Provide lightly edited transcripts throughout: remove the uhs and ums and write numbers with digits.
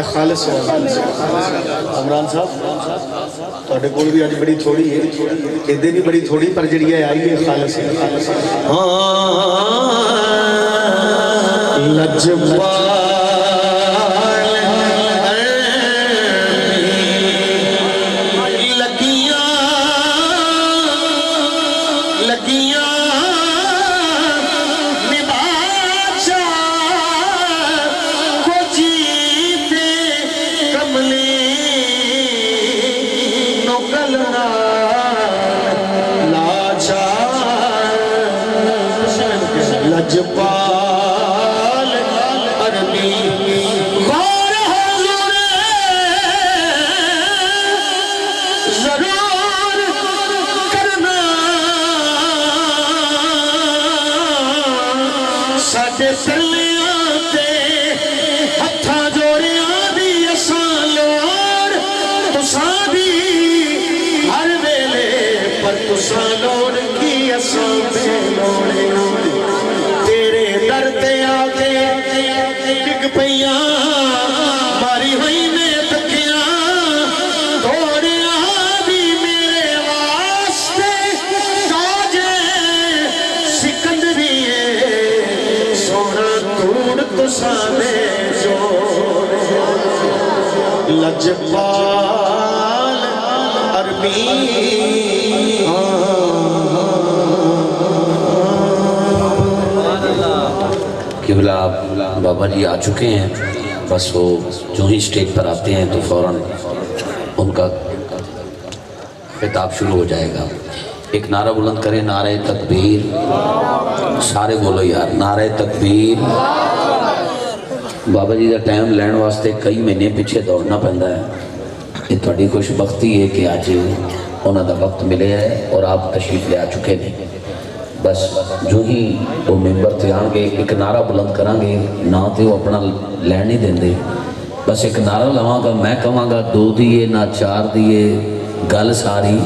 خالص عمران صاحب تھوڑے کول بھی اج بڑی تھوڑی ہے ادھے بھی بڑی تھوڑی پر جڑی ہے آئی ہے خالص لجپال عربی غور حضور ضرور کرنا ساڈے سلیاں تے ہتھاں جوڑیاں دی اساں لوڑ تساں دی ہر ویلے پر تساں لوڑ کی اساں بے لوڑے پئیاں ماری ہوئی میں تکیاں دوڑیاں بھی میرے واسطے تاجے سکندریے سونا توڑ تو سامے جو لجپال عربی قبلہ بابا جی آ چکے ہیں بس وہ جو ہی سٹیج پر آتے ہیں تو فوراً ان کا خطاب شروع ہو جائے گا ایک نعرہ بلند کریں نعرہ تکبیر سارے بولو یار نعرہ تکبیر بابا جی دا ٹائم لین واسطے کئی مہینے پیچھے دوڑنا پہندا ہے یہ تھوڑی خوش بختی ہے کہ آج انہوں دا وقت ملے ہے اور آپ تشریف لے آ چکے ہیں بس جو ہی وہ ممبر تے آن گے ایک نعرہ بلند کران گے نہ تے وہ اپنا لین نہیں دیں دے بس ایک نعرہ لواں گا میں کہاں گا 2 دیئے نہ 4 دیئے گل ساری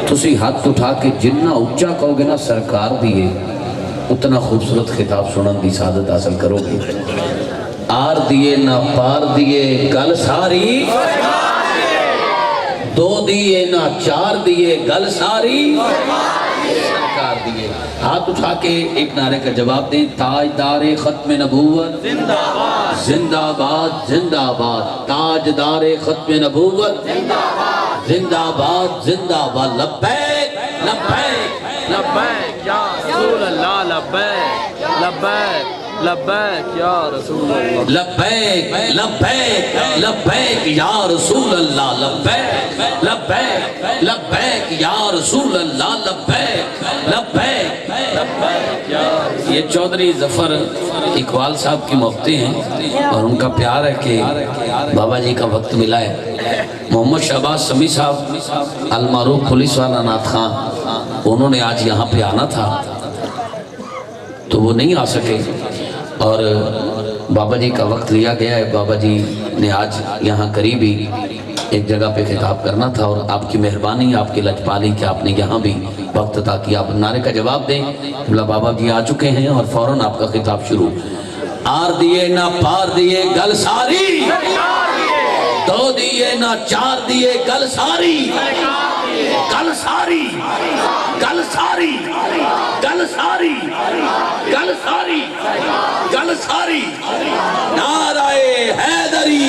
تسی ہاتھ اٹھا کے جنہ اچھا کہو گے نا سرکار دیئے اتنا خوبصورت خطاب سنن دی سعادت حاصل کرو گے آر دیئے نہ پار دیئے گل ساری 2 دیئے نہ 4 دیئے گل ساری سرکار دیئے ہاتھ اٹھا کے ایک نعرے کا جواب دیں تاجدار ختم نبوت زندہ باد زندہ باد تاجدار ختم نبوت زندہ باد زندہ باد لبیک لبیک لبیک یا رسول اللہ لبیک لبیک لبیک یا رسول اللہ لبیک لبیک لبیک یا رسول اللہ لبیک لبیک لبیک یا رسول اللہ لبیک لبیک لبیک یا یہ چودھری ظفر اقبال صاحب کی مفتی ہیں اور ان کا پیار ہے کہ بابا جی کا وقت ملا ہے محمد شہباز سمیع صاحب المعروف پولیس والا نعت خان انہوں نے آج یہاں پہ آنا تھا تو وہ نہیں آ سکے اور بابا جی کا وقت لیا گیا ہے بابا جی نے آج یہاں قریبی ایک جگہ پہ خطاب کرنا تھا اور آپ کی مہربانی آپ کی لجپالی کہ آپ نے یہاں بھی وقت عطا کیا آپ نعرے کا جواب دیں بابا جی آ چکے ہیں اور فوراً آپ کا خطاب شروع آر دیئے نہ پار دیئے گل ساری 2 دیئے نہ 4 دیئے گل ساری گل ساری گل ساری گل ساری گل ساری گل ساری نعرہ حیدری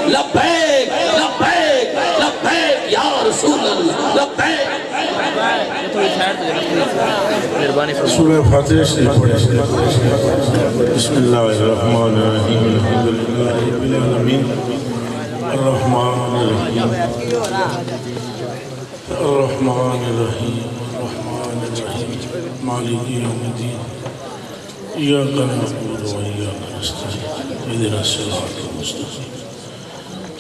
لبیک لبیک لبیک یا رسول اللہ لبیک سورہ فاتحہ شریف پڑھیں بسم اللہ الرحمن الرحیم الحمدللہ رب العالمین الرحمن الرحیم الرحمن الرحیم الرحمن الرحیم مالک یوم الدین ایاک نعبد و ایاک نستعین اهدنا الصراط المستقیم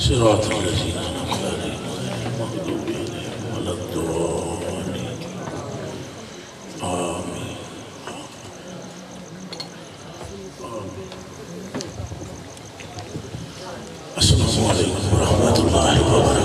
صراط الذین انعمت علیہم غیر المغضوب علیہم ولا الضالین آمین السلام علیکم ورحمۃ اللہ وبرکاتہ